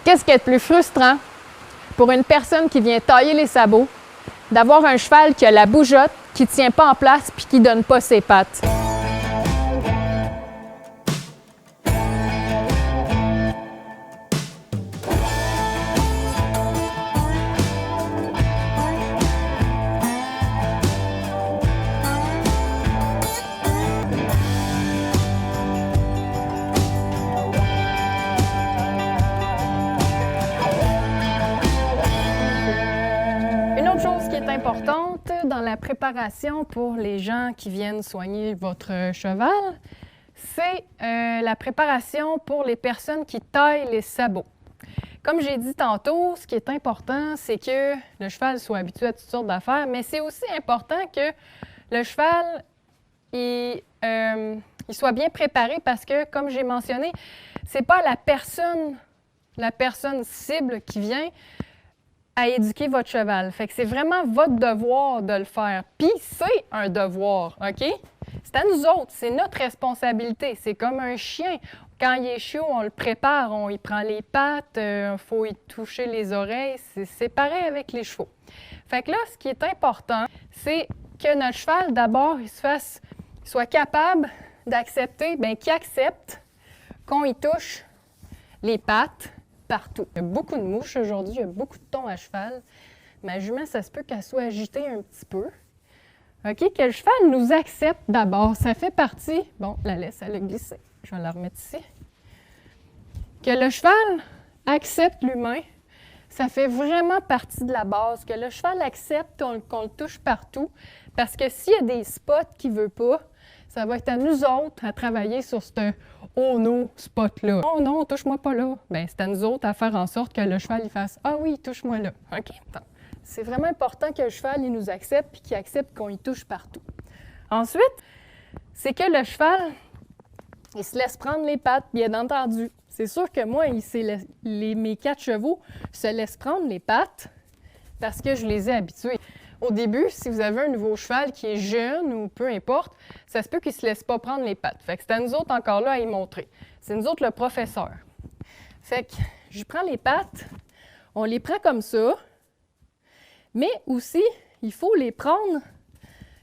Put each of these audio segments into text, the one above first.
Qu'est-ce qui est le plus frustrant pour une personne qui vient tailler les sabots, d'avoir un cheval qui a la bougeotte, qui ne tient pas en place puis qui ne donne pas ses pattes? Une autre chose qui est importante dans la préparation pour les gens qui viennent soigner votre cheval, c'est la préparation pour les personnes qui taillent les sabots. Comme j'ai dit tantôt, ce qui est important, c'est que le cheval soit habitué à toutes sortes d'affaires, mais c'est aussi important que le cheval il soit bien préparé parce que, comme j'ai mentionné, c'est pas la personne cible qui vient à éduquer votre cheval. Fait que c'est vraiment votre devoir de le faire. Puis c'est un devoir, OK? C'est à nous autres, c'est notre responsabilité. C'est comme un chien. Quand il est chiot, on le prépare, on y prend les pattes, il faut y toucher les oreilles. C'est pareil avec les chevaux. Fait que là, ce qui est important, c'est que notre cheval, d'abord, il soit capable d'accepter, bien qu'il accepte qu'on y touche les pattes partout. Il y a beaucoup de mouches aujourd'hui, il y a beaucoup de thon à cheval. Ma jument, ça se peut qu'elle soit agitée un petit peu. OK? Que le cheval nous accepte d'abord. Ça fait partie... Bon, la laisse, elle a glissé. Je vais la remettre ici. Que le cheval accepte l'humain, ça fait vraiment partie de la base. Que le cheval accepte qu'on le touche partout. Parce que s'il y a des spots qu'il ne veut pas, ça va être à nous autres à travailler sur ce « oh no » spot-là. « Oh non, touche-moi pas là ». Bien, c'est à nous autres à faire en sorte que le cheval il fasse « ah oui, touche-moi là ». OK. C'est vraiment important que le cheval il nous accepte et qu'il accepte qu'on y touche partout. Ensuite, c'est que le cheval, il se laisse prendre les pattes, bien entendu. C'est sûr que moi, mes 4 chevaux se laissent prendre les pattes parce que je les ai habitués. Au début, si vous avez un nouveau cheval qui est jeune ou peu importe, ça se peut qu'il ne se laisse pas prendre les pattes. Fait que c'est à nous autres encore là à y montrer. C'est nous autres le professeur. Fait que je prends les pattes, on les prend comme ça, mais aussi, il faut les prendre,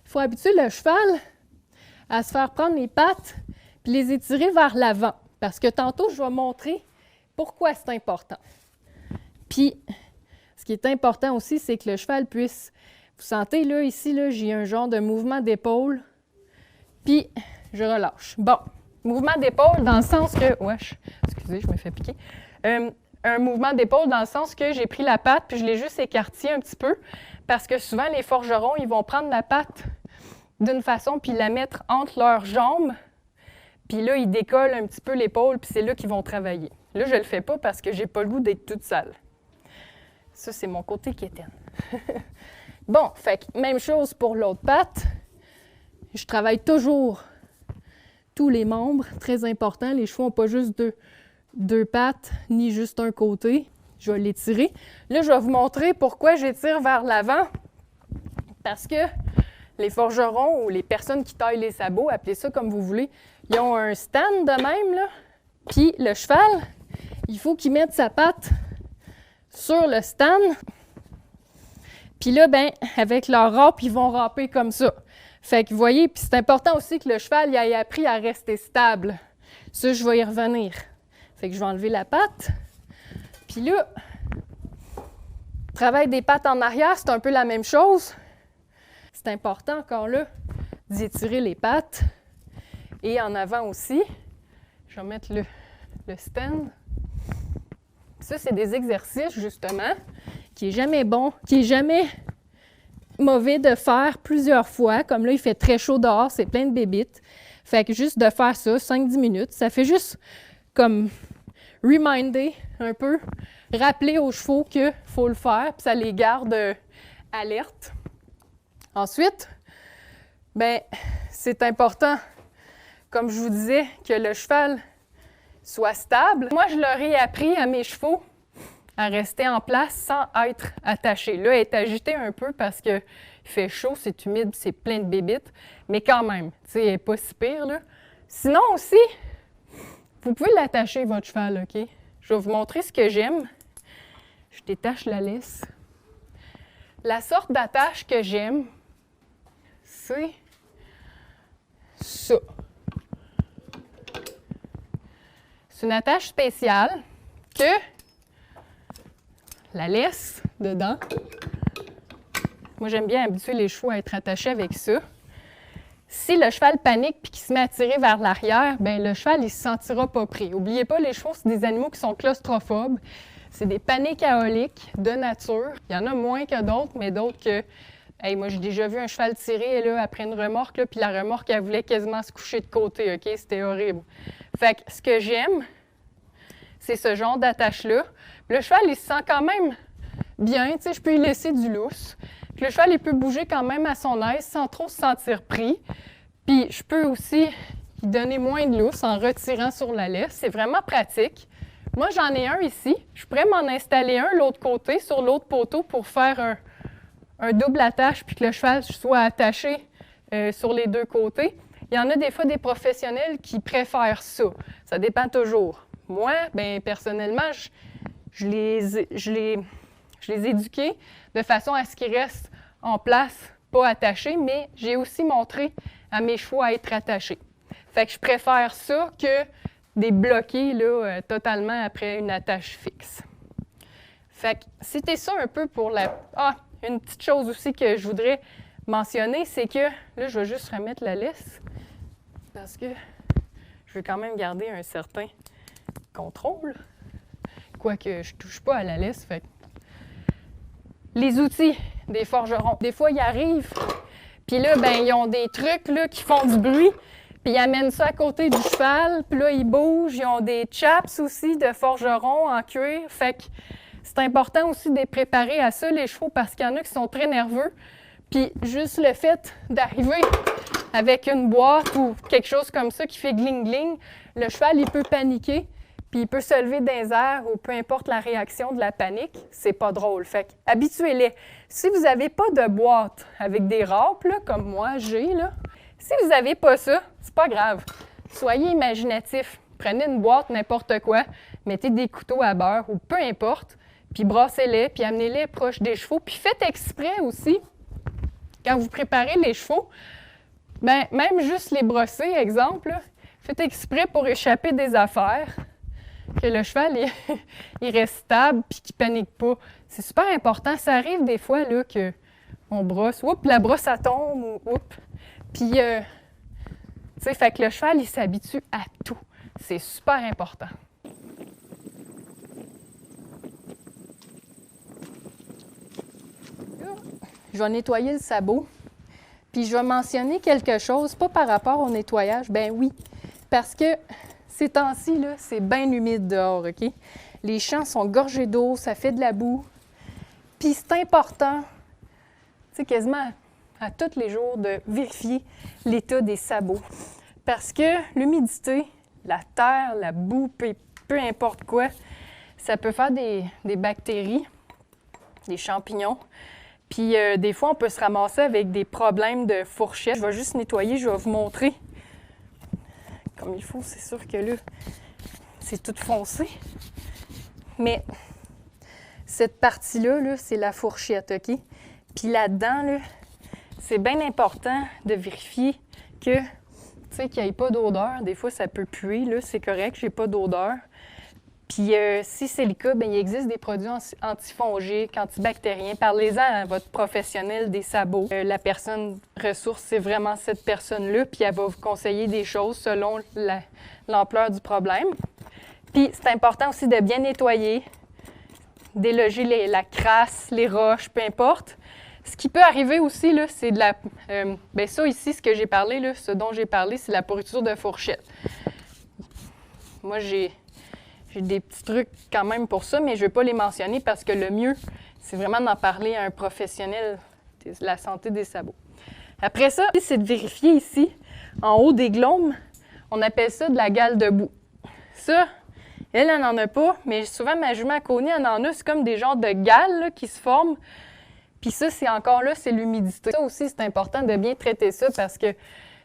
il faut habituer le cheval à se faire prendre les pattes puis les étirer vers l'avant. Parce que tantôt, je vais montrer pourquoi c'est important. Puis, ce qui est important aussi, c'est que le cheval puisse... Vous sentez, là, ici, là, j'ai un genre de mouvement d'épaule, puis je relâche. Bon, mouvement d'épaule dans le sens que... Wesh, excusez, je me fais piquer. Un mouvement d'épaule dans le sens que j'ai pris la patte, puis je l'ai juste écartillée un petit peu, parce que souvent, les forgerons, ils vont prendre la patte d'une façon, puis la mettre entre leurs jambes, puis là, ils décollent un petit peu l'épaule, puis c'est là qu'ils vont travailler. Là, je le fais pas parce que j'ai pas le goût d'être toute sale. Ça, c'est mon côté quétaine. Bon, fait que même chose pour l'autre patte. Je travaille toujours tous les membres, très important. Les chevaux n'ont pas juste deux pattes, ni juste un côté. Je vais l'étirer. Là, je vais vous montrer pourquoi j'étire vers l'avant. Parce que les forgerons ou les personnes qui taillent les sabots, appelez ça comme vous voulez, ils ont un stand de même, là. Puis le cheval, il faut qu'il mette sa patte sur le stand. Puis là, ben, avec leur râpe, ils vont râper comme ça. Fait que vous voyez, puis c'est important aussi que le cheval il ait appris à rester stable. Ça, je vais y revenir. Fait que je vais enlever la patte. Puis là, travail des pattes en arrière, c'est un peu la même chose. C'est important encore là d'y étirer les pattes. Et en avant aussi. Je vais mettre le stand. Ça, c'est des exercices, justement, qui n'est jamais bon, qui n'est jamais mauvais de faire plusieurs fois. Comme là, il fait très chaud dehors, c'est plein de bébites. Fait que juste de faire ça, 5-10 minutes, ça fait juste comme reminder un peu, rappeler aux chevaux qu'il faut le faire, puis ça les garde alertes. Ensuite, bien, c'est important, comme je vous disais, que le cheval soit stable. Moi, je leur ai appris à mes chevaux à rester en place sans être attachés. Là, elle est agitée un peu parce qu'il fait chaud, c'est humide, c'est plein de bébites, mais quand même, tu sais, elle n'est pas si pire, là. Sinon aussi, vous pouvez l'attacher, votre cheval, OK? Je je vais vous montrer ce que j'aime. Je détache la laisse. La sorte d'attache que j'aime, c'est ça. C'est une attache spéciale que la laisse dedans. Moi, j'aime bien habituer les chevaux à être attachés avec ça. Si le cheval panique et qu'il se met à tirer vers l'arrière, bien, le cheval, il ne se sentira pas pris. N'oubliez pas, les chevaux, c'est des animaux qui sont claustrophobes. C'est des panicaoliques de nature. Il y en a moins que d'autres, mais d'autres que... Hey, moi, j'ai déjà vu un cheval tirer là, après une remorque, là, puis la remorque, elle voulait quasiment se coucher de côté, OK? C'était horrible. Fait que ce que j'aime, c'est ce genre d'attache-là. Le cheval, il se sent quand même bien, tu sais, je peux lui laisser du lousse. Puis le cheval, il peut bouger quand même à son aise sans trop se sentir pris. Puis je peux aussi lui donner moins de lousse en retirant sur la laisse. C'est vraiment pratique. Moi, j'en ai un ici. Je pourrais m'en installer un l'autre côté, sur l'autre poteau, pour faire un double attache, puis que le cheval soit attaché sur les deux côtés. Il y en a des fois des professionnels qui préfèrent ça. Ça dépend toujours. Moi, bien, personnellement, je les éduquais de façon à ce qu'ils restent en place, pas attachés, mais j'ai aussi montré à mes chevaux à être attachés. Fait que je préfère ça que des bloqués là, totalement après une attache fixe. Fait que c'était ça un peu pour la... Ah, une petite chose aussi que je voudrais mentionner, c'est que, là, je vais juste remettre la laisse parce que je veux quand même garder un certain contrôle. Quoique je ne touche pas à la laisse, fait que... Les outils des forgerons. Des fois, ils arrivent, puis là, ben, ils ont des trucs là, qui font du bruit, puis ils amènent ça à côté du cheval, puis là, ils bougent. Ils ont des chaps aussi de forgerons en cuir. Fait que c'est important aussi de les préparer à ça, les chevaux, parce qu'il y en a qui sont très nerveux. Puis juste le fait d'arriver avec une boîte ou quelque chose comme ça qui fait gling-gling, le cheval, il peut paniquer. Puis il peut se lever dans les airs ou peu importe la réaction de la panique, c'est pas drôle. Fait que habituez-les. Si vous n'avez pas de boîte avec des râpes, là, comme moi j'ai, là, si vous n'avez pas ça, c'est pas grave. Soyez imaginatifs. Prenez une boîte, n'importe quoi, mettez des couteaux à beurre ou peu importe, puis brassez-les, puis amenez-les proche des chevaux. Puis faites exprès aussi, quand vous préparez les chevaux, bien, même juste les brosser, exemple, là, faites exprès pour échapper des affaires. Que le cheval il reste stable puis qu'il ne panique pas. C'est super important. Ça arrive des fois là, qu'on brosse, oups, la brosse, ça tombe, ou oups. Puis, tu sais, fait que le cheval, il s'habitue à tout. C'est super important. Je vais nettoyer le sabot. Puis, je vais mentionner quelque chose, pas par rapport au nettoyage. Ben oui, parce que ces temps-ci, là, c'est bien humide dehors, OK? Les champs sont gorgés d'eau, ça fait de la boue. Puis c'est important, tu sais, quasiment à tous les jours, de vérifier l'état des sabots. Parce que l'humidité, la terre, la boue, peu importe quoi, ça peut faire des bactéries, des champignons. Puis des fois, on peut se ramasser avec des problèmes de fourchette. Je vais juste nettoyer, je vais vous montrer. Comme il faut, c'est sûr que là, c'est tout foncé. Mais cette partie-là, là, c'est la fourchette, OK? Puis là-dedans, là, c'est bien important de vérifier que, tu sais, qu'il n'y ait pas d'odeur. Des fois, ça peut puer, là, c'est correct, j'ai pas d'odeur. Puis si c'est le cas, bien, il existe des produits antifongiques, antibactériens. Parlez-en à votre professionnel des sabots. La personne ressource, c'est vraiment cette personne-là, puis elle va vous conseiller des choses selon l'ampleur du problème. Puis c'est important aussi de bien nettoyer, déloger la crasse, les roches, peu importe. Ce qui peut arriver aussi, là, c'est de la... bien ça ici, ce que j'ai parlé, là, ce dont j'ai parlé, c'est la pourriture de fourchette. Moi, j'ai des petits trucs quand même pour ça, mais je ne vais pas les mentionner parce que le mieux, c'est vraiment d'en parler à un professionnel de la santé des sabots. Après ça, c'est de vérifier ici, en haut des glomes, on appelle ça de la gale de boue. Ça, elle n'en a pas, mais souvent ma jument Coney, elle en a, c'est comme des genres de gales là, qui se forment. Puis ça, c'est encore là, c'est l'humidité. Ça aussi, c'est important de bien traiter ça parce que, tu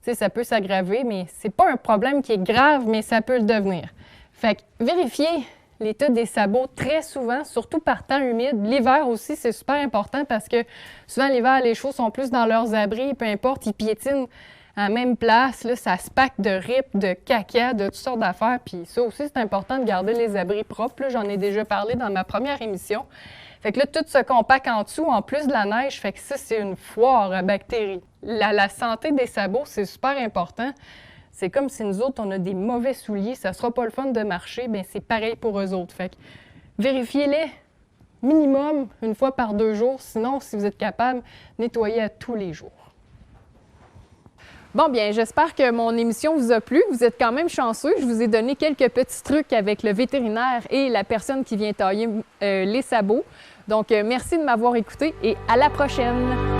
sais, ça peut s'aggraver, mais c'est pas un problème qui est grave, mais ça peut le devenir. Fait que vérifiez l'état des sabots très souvent, surtout par temps humide. L'hiver aussi, c'est super important parce que souvent, l'hiver, les chevaux sont plus dans leurs abris, peu importe, ils piétinent à la même place. Là, ça se pack de ripes, de caca, de toutes sortes d'affaires. Puis ça aussi, c'est important de garder les abris propres. J'en ai déjà parlé dans ma première émission. Fait que là, tout se compacte en dessous, en plus de la neige. Fait que ça, c'est une foire à bactéries. La santé des sabots, c'est super important. C'est comme si nous autres, on a des mauvais souliers, ça sera pas le fun de marcher, bien c'est pareil pour eux autres. Fait que vérifiez-les minimum une fois par 2 jours. Sinon, si vous êtes capable, nettoyez à tous les jours. Bon, bien, j'espère que mon émission vous a plu. Vous êtes quand même chanceux. Je vous ai donné quelques petits trucs avec le vétérinaire et la personne qui vient tailler les sabots. Donc, merci de m'avoir écouté et à la prochaine!